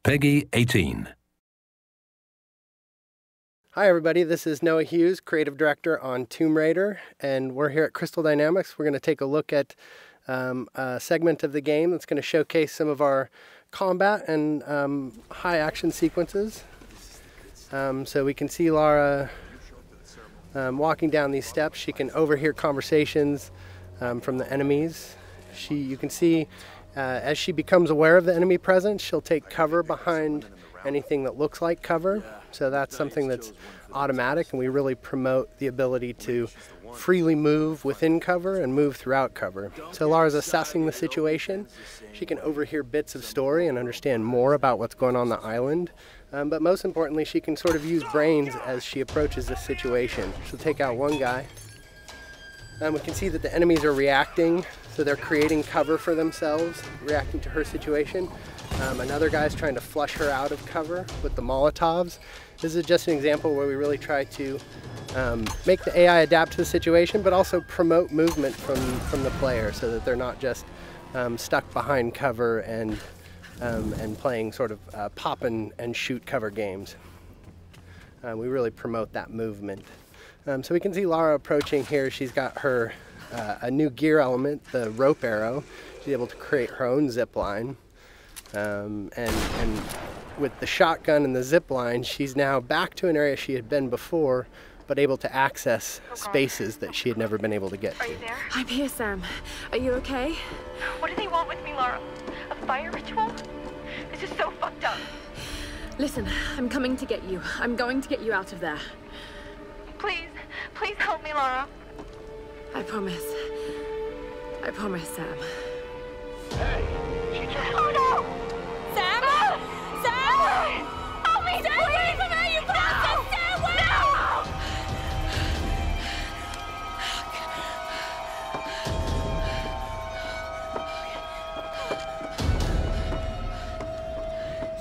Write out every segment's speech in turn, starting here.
Peggy 18. Hi everybody, this is Noah Hughes, Creative Director on Tomb Raider, and we're here at Crystal Dynamics. We're going to take a look at a segment of the game that's going to showcase some of our combat and high action sequences. So we can see Lara walking down these steps. She can overhear conversations from the enemies. You can see as she becomes aware of the enemy presence, she'll take cover behind anything that looks like cover. So that's something that's automatic, and we really promote the ability to freely move within cover and move throughout cover. So Lara's assessing the situation. She can overhear bits of story and understand more about what's going on the island. But most importantly, she can sort of use brains as she approaches this situation. She'll take out one guy. We can see that the enemies are reacting, so they're creating cover for themselves, reacting to her situation. Another guy's trying to flush her out of cover with the Molotovs. This is just an example where we really try to make the AI adapt to the situation, but also promote movement from the player so that they're not just stuck behind cover and playing sort of pop and shoot cover games. We really promote that movement. So we can see Lara approaching here. She's got her a new gear element, the rope arrow. She's able to create her own zip line. And with the shotgun and the zip line, she's now back to an area she had been before, but able to access spaces that she had never been able to get to. Are you there? I'm here, Sam. Are you okay? What do they want with me, Lara? A fire ritual? This is so fucked up. Listen, I'm coming to get you. I'm going to get you out of there. Please, please help me, Lara. I promise. I promise, Sam. Hey, she just... Oh no! Sam? No! Sam! Help me! Stay away from her, you bastard! Stay away!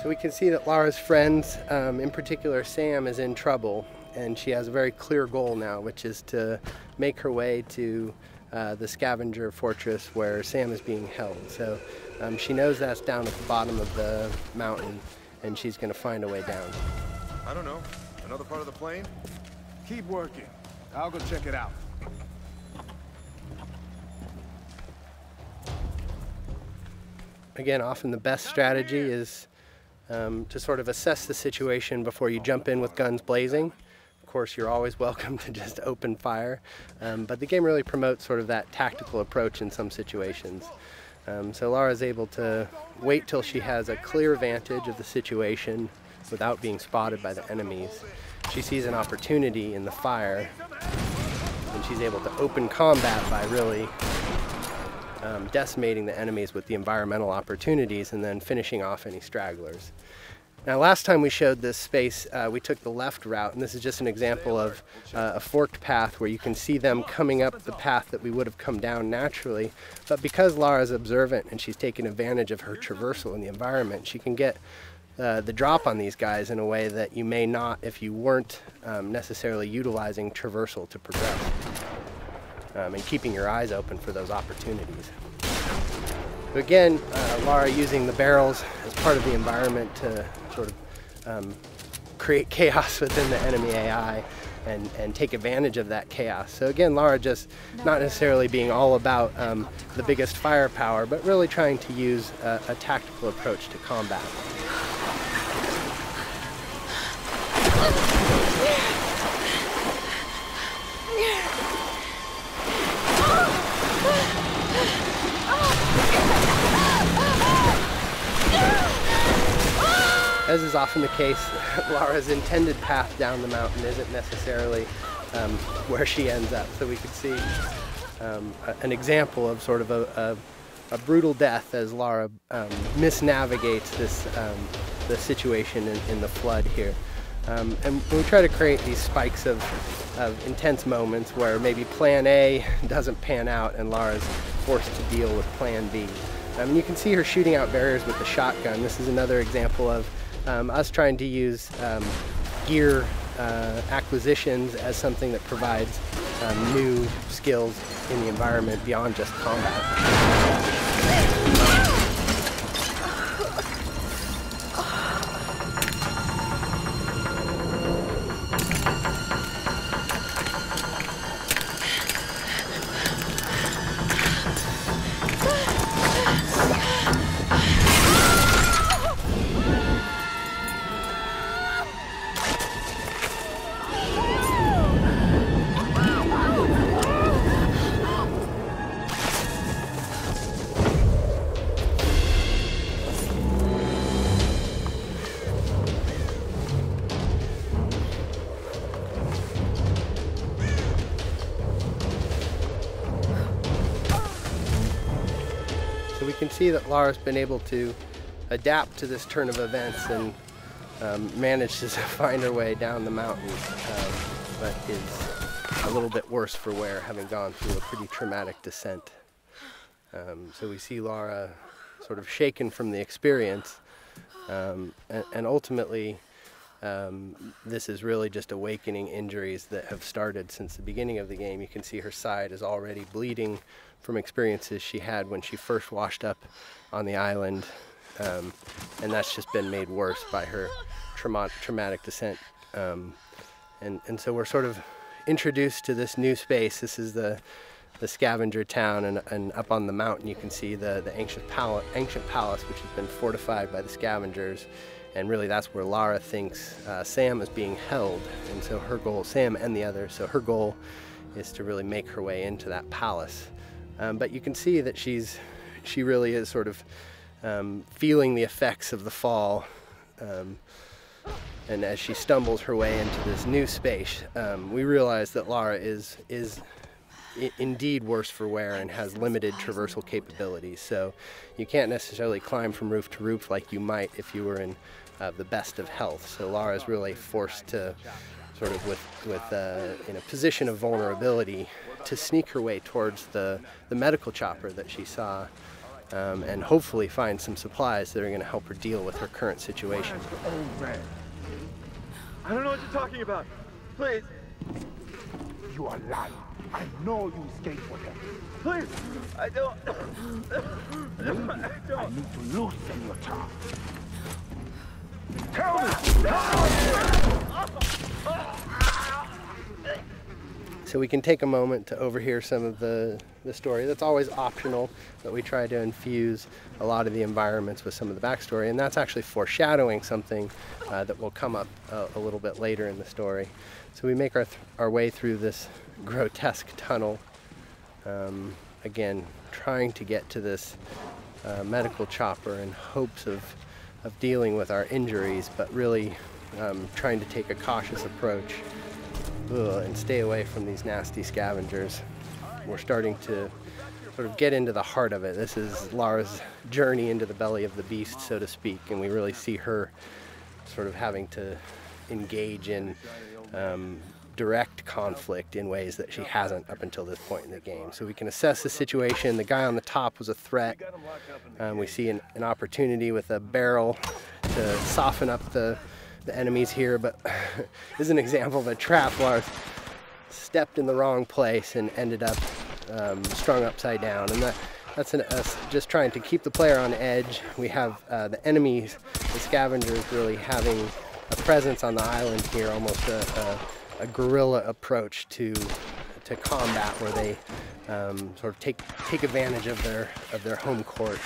So we can see that Lara's friends, in particular Sam, is in trouble, and she has a very clear goal now, which is to make her way to the scavenger fortress where Sam is being held. So she knows that's down at the bottom of the mountain, and she's going to find a way down. I don't know. Another part of the plane? Keep working. I'll go check it out. Again, often the best strategy is to sort of assess the situation before you jump in with guns blazing. Of course, you're always welcome to just open fire, but the game really promotes sort of that tactical approach in some situations. So Lara's able to wait till she has a clear vantage of the situation without being spotted by the enemies. She sees an opportunity in the fire, and she's able to open combat by really decimating the enemies with the environmental opportunities and then finishing off any stragglers. Now, last time we showed this space, we took the left route, and this is just an example of a forked path where you can see them coming up the path that we would have come down naturally. But because Lara's observant and she's taking advantage of her traversal in the environment, she can get the drop on these guys in a way that you may not if you weren't necessarily utilizing traversal to progress and keeping your eyes open for those opportunities. So again, Lara using the barrels as part of the environment to sort of create chaos within the enemy AI and take advantage of that chaos. So again, Lara just not necessarily being all about the biggest firepower, but really trying to use a tactical approach to combat. As is often the case, Lara's intended path down the mountain isn't necessarily where she ends up. So we could see an example of sort of a brutal death as Lara misnavigates the situation in the flood here. And we try to create these spikes of intense moments where maybe plan A doesn't pan out and Lara's forced to deal with plan B. And you can see her shooting out barriers with the shotgun. This is another example of us trying to use gear acquisitions as something that provides new skills in the environment beyond just combat. can see that Lara's been able to adapt to this turn of events and managed to find her way down the mountain, but is a little bit worse for wear, having gone through a pretty traumatic descent. So we see Lara sort of shaken from the experience, and ultimately this is really just awakening injuries that have started since the beginning of the game. You can see her side is already bleeding from experiences she had when she first washed up on the island, and that's just been made worse by her traumatic descent. And so we're sort of introduced to this new space. This is the scavenger town, and up on the mountain you can see the ancient palace, which has been fortified by the scavengers, and really that's where Lara thinks Sam is being held. And so her goal, Sam and the others, so her goal is to really make her way into that palace. But you can see that she really is sort of feeling the effects of the fall, and as she stumbles her way into this new space, we realize that Lara is indeed worse for wear and has limited traversal capabilities. So you can't necessarily climb from roof to roof like you might if you were in the best of health. So Lara is really forced to sort of in a position of vulnerability to sneak her way towards the medical chopper that she saw, and hopefully find some supplies that are going to help her deal with her current situation. I don't know what you're talking about. Please. You are lying. I know you escaped with them. Please. I don't. I need to loosen your tongue. Tell me! So we can take a moment to overhear some of the story. That's always optional, but we try to infuse a lot of the environments with some of the backstory, and that's actually foreshadowing something that will come up a little bit later in the story. So we make our way through this grotesque tunnel, again trying to get to this medical chopper in hopes of dealing with our injuries, but really trying to take a cautious approach and stay away from these nasty scavengers. We're starting to sort of get into the heart of it. This is Lara's journey into the belly of the beast, so to speak, and we really see her sort of having to engage in direct conflict in ways that she hasn't up until this point in the game. So we can assess the situation. The guy on the top was a threat. We see an opportunity with a barrel to soften up the enemies here, but this is an example of a trap. Lara stepped in the wrong place and ended up strung upside down, and that's us just trying to keep the player on edge. We have the enemies, the scavengers, really having a presence on the island here, almost a guerrilla approach to combat, where they sort of take advantage of their home court.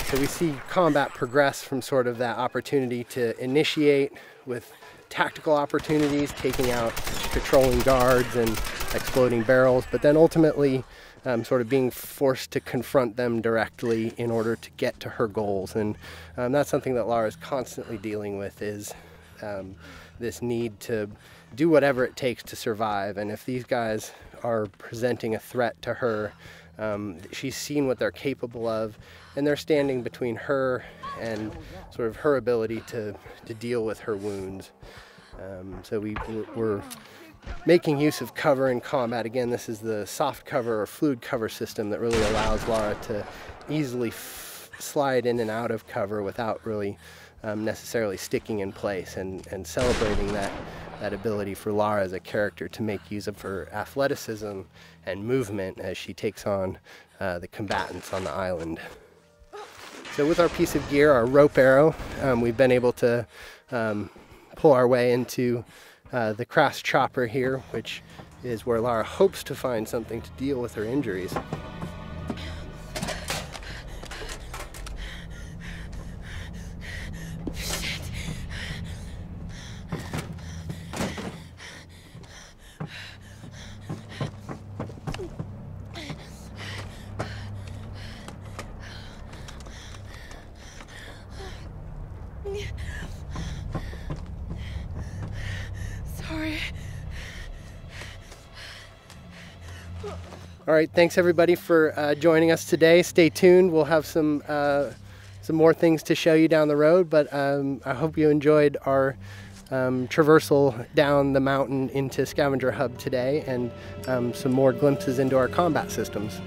So we see combat progress from sort of that opportunity to initiate with tactical opportunities, taking out patrolling guards and exploding barrels, but then ultimately sort of being forced to confront them directly in order to get to her goals. And that's something that Lara is constantly dealing with, is this need to do whatever it takes to survive. And if these guys are presenting a threat to her, she's seen what they're capable of, and they're standing between her and sort of her ability to deal with her wounds. So we're making use of cover in combat. Again, this is the soft cover or fluid cover system that really allows Lara to easily slide in and out of cover without really necessarily sticking in place, and celebrating that ability for Lara as a character to make use of her athleticism and movement as she takes on the combatants on the island. So with our piece of gear, our rope arrow, we've been able to pull our way into the crash chopper here, which is where Lara hopes to find something to deal with her injuries. Sorry. All right, thanks everybody for joining us today. Stay tuned. We'll have some more things to show you down the road, but I hope you enjoyed our traversal down the mountain into Scavenger Hub today, and some more glimpses into our combat systems.